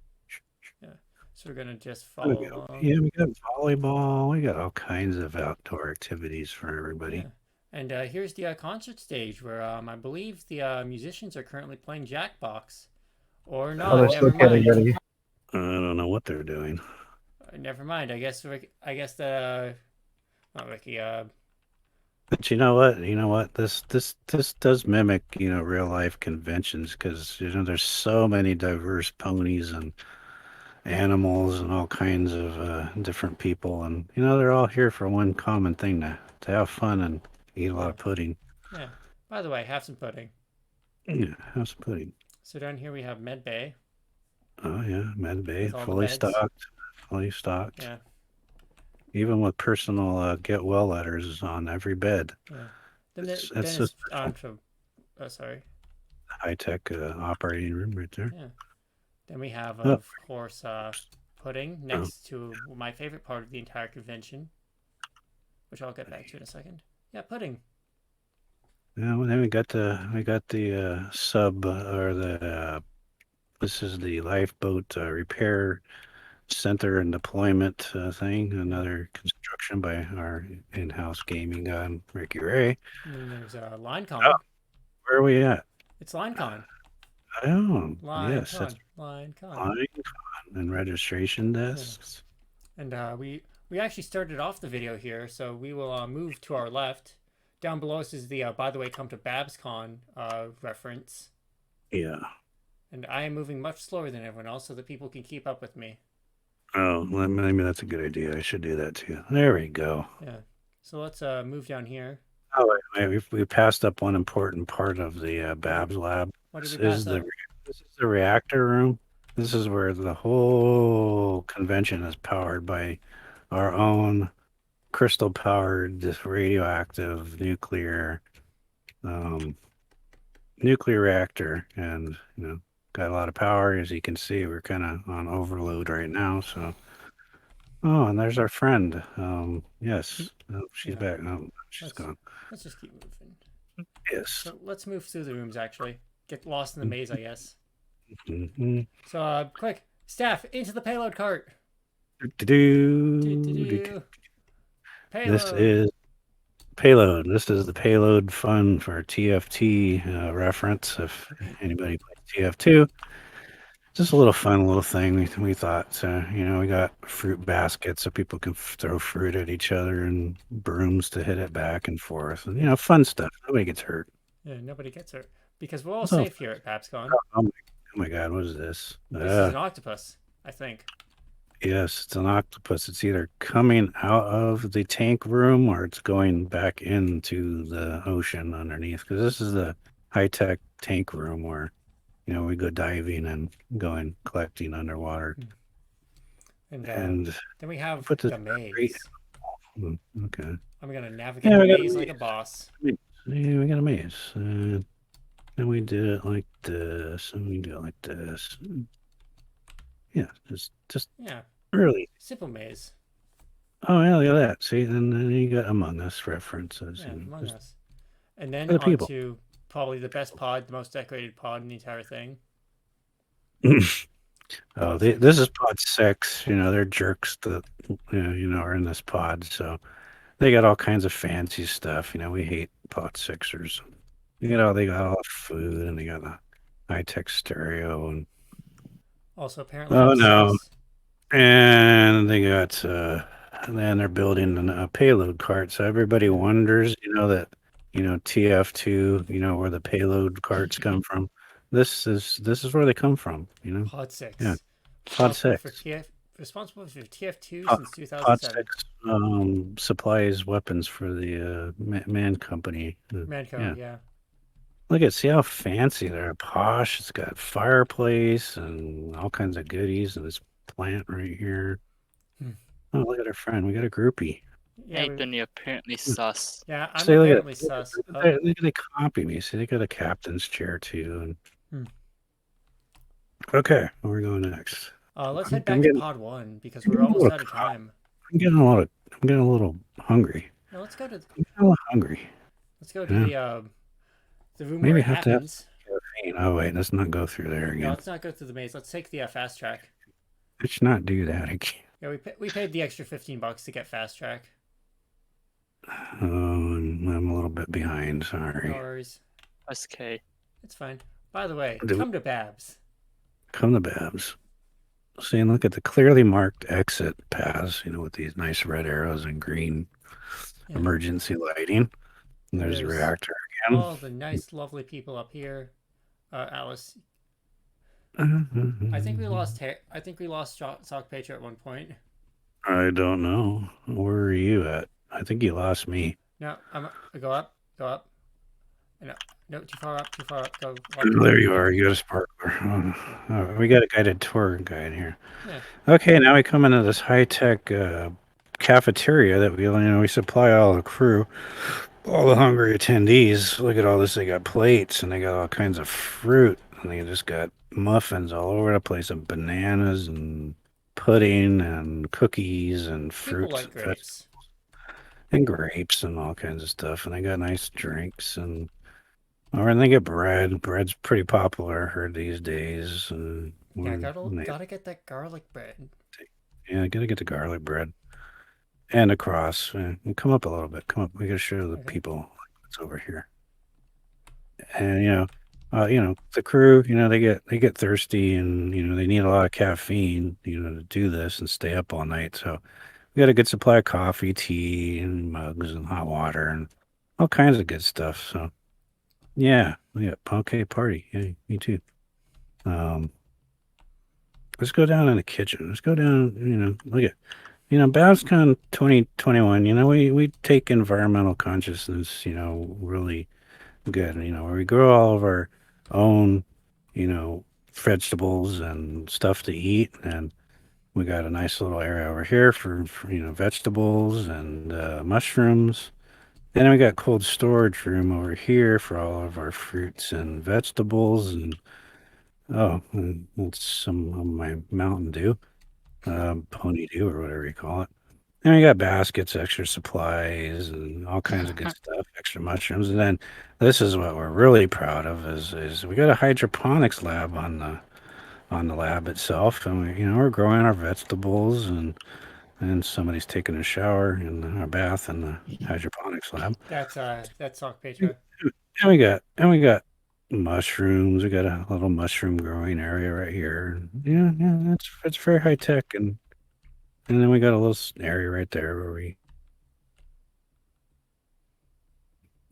So we're gonna just There we follow go. along. Yeah, we got volleyball. We got all kinds of outdoor activities for everybody. Yeah. And here's the concert stage where I believe the musicians are currently playing Jackbox, or Oh, not. they're Never still getting mind. ready. I don't know what they're doing. Never mind. I guess the not Ricky. But you know what? You know what? This does mimic, you know, real life conventions because, you know, there's so many diverse ponies and animals and all kinds of different people, and you know they're all here for one common thing to have fun and eat a lot of pudding. Yeah. By the way, have some pudding. Yeah, have some pudding. So down here we have Med Bay. Oh yeah, Med Bay, With all the fully beds. stocked, fully stocked. Yeah. Even with personal get well letters on every bed. Yeah. Then That's it's just on to. Oh, sorry. high tech operating room right there. Yeah. Then we have, Oh. of course, pudding next to my favorite part of the entire convention, which I'll get back to in a second. Yeah, pudding. Yeah, well, then we got the sub or the this is the lifeboat repair center and deployment thing. Another construction by our in-house gaming guy, Ricky Ray. And then there's LineCon. Oh. Where are we at? It's LineCon. Oh, LineCon. yes, that's LineCon. LineCon and registration desks. And we actually started off the video here, so we will move to our left. Down below us is the by the way, come to BABSCON reference. Yeah. And I am moving much slower than everyone else so that people can keep up with me. Oh, well, maybe that's a good idea. I should do that too. There we go. Yeah. So let's move down here. Oh, wait, we passed up one important part of the BABSLab. What did we This pass up? This is the reactor room. This is where the whole convention is powered by our own crystal-powered, this radioactive nuclear reactor, and you know, got a lot of power. As you can see, we're kind of on overload right now. So, oh, and there's our friend. Yes, she's Yeah. back. No, she's gone. Let's just keep moving. Yes. So let's move through the rooms, actually. Get lost in the maze, I guess. Mm-hmm. So, quick. Staff, into the payload cart. Do-do-do. Payload. This is payload. This is the payload fun for TFT reference. If anybody plays TF2, just a little fun little thing we thought. You know, we got fruit baskets so people can throw fruit at each other and brooms to hit it back and forth. And, you know, fun stuff. Nobody gets hurt. Yeah, nobody gets hurt. Because we're all Oh. safe here at BABSCON. Oh my God, what is this? This is an octopus, I think. Yes, it's an octopus. It's either coming out of the tank room or it's going back into the ocean underneath. Because this is the high-tech tank room where, you know, we go diving and going collecting underwater. And And then we have put this the maze. great- okay, I'm going to navigate Yeah, the we got a maze like a maze. boss. yeah, we got a maze. And we did it like this, and we do it like this. Yeah, just Yeah. Really? Simple Maze. Oh, yeah, look at that. See, then you got Among Us references. Yeah, And Among just Us. And then other on people. to probably the best pod, the most decorated pod in the entire thing. Oh, Pod 6. this is pod 6. They're jerks that are in this pod. So they got all kinds of fancy stuff. We hate pod sixers. They got all the food, and they got a high-tech stereo, and Also, apparently oh I'm no, sus. and they got then they're building a payload cart. So everybody Yeah. wonders, that TF2, where the payload carts come from. This is where they come from. Pod 6. Yeah, pod Responsible for 6. TF2 Pod, since pod 2007. 6 supplies weapons for the man company. Manco, Yeah. yeah. See how fancy they're posh. It's got fireplace and all kinds of goodies, and this plant right here. Hmm. Oh, look at our friend. We got a groupie. Yeah, Anthony apparently sus. yeah, I'm See, look apparently at sus. Oh, they copy me. See, they got a captain's chair too. Hmm. Okay, where we going next? let's I'm head back to getting- pod 1 because I'm we're getting a almost little out of time. I'm getting a little hungry. Now let's go to I'm getting a little hungry. the room Maybe where it have to have happens. caffeine. Oh wait, let's not go through there No, again. let's not go through the maze. Let's take the fast track. Let's not do that again. Yeah, we paid the extra $15 to get fast track. I'm a little bit behind. Sorry. No worries. SK. It's fine. By the way, Do- come to Babs. Come to Babs. See, and look at the clearly marked exit paths, with these nice red arrows and green Yeah. emergency lighting. And there's the There's reactor again. all the nice, lovely people up here. Alice, I think we lost Sock Pager at one point. I don't know. Where are you at? I think you lost me. No, go up. No, too far up. Go up. Oh, there you are. You got a sparkler. Oh, we got a guided tour guide here. Yeah. Okay, now we come into this high-tech cafeteria that we supply all the crew, all the hungry attendees. Look at all this. They got plates and they got all kinds of fruit, and they just got muffins all over the place, and bananas and pudding and cookies and People fruits like grapes. and grapes and all kinds of stuff. And they got nice drinks and they get bread. Bread's pretty popular, I heard, these days. Yeah, gotta get that garlic bread. Yeah, gotta get the garlic bread and a cross. Come up a little bit. Come up. We gotta show the Okay. people what's over here. And the crew. They get thirsty, and they need a lot of caffeine. To do this and stay up all night. So we got a good supply of coffee, tea, and mugs, and hot water, and all kinds of good stuff. So yeah. Okay, party. Yeah, me too. Let's go down in the kitchen. Let's go down, look at, BABSCON 2021, we take environmental consciousness, really good, where we grow all of our own, vegetables and stuff to eat. And we got a nice little area over here for vegetables and mushrooms. And then we got cold storage room over here for all of our fruits and vegetables. And and that's some of my Mountain Dew, Pony Dew, or whatever you call it. And we got baskets, extra supplies, and all kinds of good stuff, extra mushrooms. And then this is what we're really proud of is we got a hydroponics lab on the lab itself, and we're growing our vegetables, and somebody's taking a shower in our bath in the hydroponics lab. That's Sock Pager. And we got mushrooms. We got a little mushroom growing area right here. Yeah, it's very high tech, and then we got a little area right there where we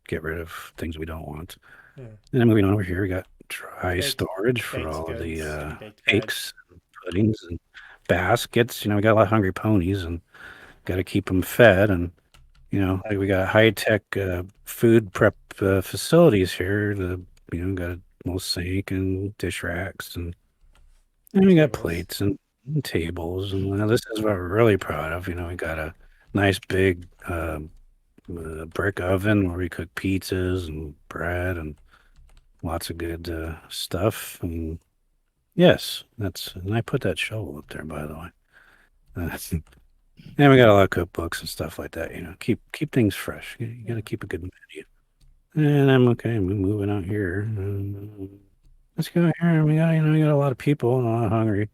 get rid of things we don't want. Yeah. And then moving on over here, we got dry Baked- storage for baked all of the goods and baked bread. cakes, and puddings, and baskets. We got a lot of hungry ponies, and got to keep them fed. And like we got high tech food prep facilities here. Got a little sink and dish racks, and we got Tables. plates and tables. And this is what we're really proud of. We got a nice big brick oven where we cook pizzas and bread and lots of good stuff. And yes, and I put that shovel up there, by the way. And we got a lot of cookbooks and stuff like that. Keep things fresh. You got to keep a good menu. And I'm okay. I'm moving out here. Let's go here. We got a lot of people and a lot hungry.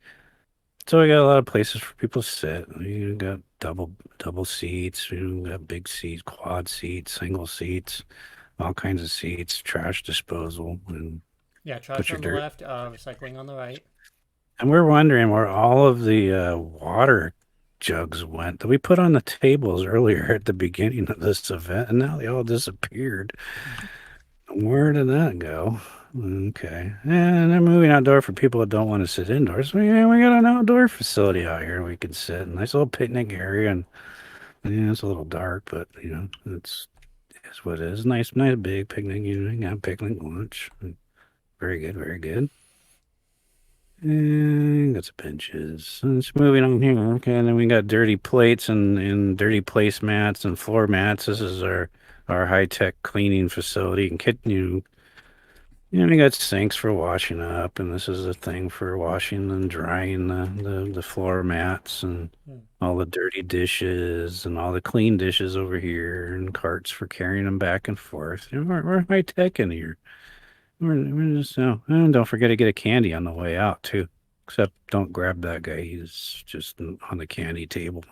So we got a lot of places for people to sit. We got double seats. We got big seats, quad seats, single seats, all kinds of seats, trash disposal, and Yeah, put trash your on the dirt. left, recycling on the right. And we're wondering where all of the water jugs went that we put on the tables earlier at the beginning of this event, and now they all disappeared. Where did that go? Okay. And they're moving outdoor for people that don't want to sit indoors. We got an outdoor facility out here we can sit. Nice little picnic area. And it's a little dark, but it's what it is. Nice big picnic. You got picnic lunch. Very good, very good. And got some benches. So it's moving on here. Okay, and then we got dirty plates and dirty placemats and floor mats. This is our high-tech cleaning facility and kitchen. We got sinks for washing up, and this is a thing for washing and drying the floor mats and all the dirty dishes and all the clean dishes over here and carts for carrying them back and forth. We're high tech in here. We're just and don't forget to get a candy on the way out too. Except don't grab that guy. He's just on the candy table.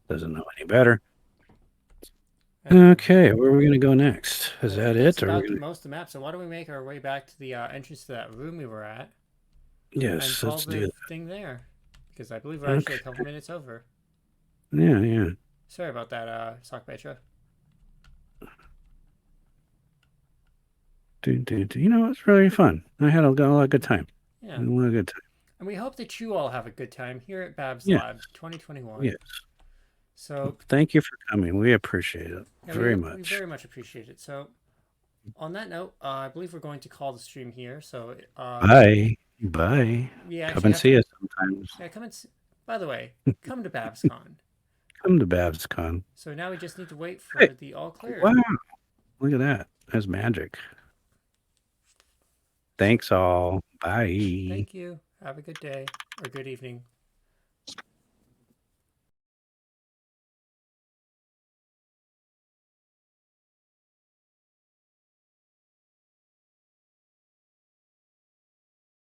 Doesn't know any better. Okay, where are we gonna go next? Is that That's it? Or about most of the map. So why don't we make our way back to the entrance to that room we were at? Yes, And call let's do the that. thing there. Because I believe we're actually a couple Okay. minutes over. Yeah. Sorry about that, Sock Petra. It's really fun. I had a lot of good time. Yeah. A lot of good time. And we hope that you all have a good time here at BABSLab Yes. 2021. Yes. So Thank you for coming. We appreciate it very we much. very much appreciate it. So on that note, I believe we're going to call the stream here. So Bye. we actually Come and have see to, us sometimes. yeah, come and by the way, come to BABSCon. Come to BABSCon. So now we just need to wait for Hey, the all clear. Wow. Look at that. That's magic. Thanks all. Bye. Thank you. Have a good day or good evening.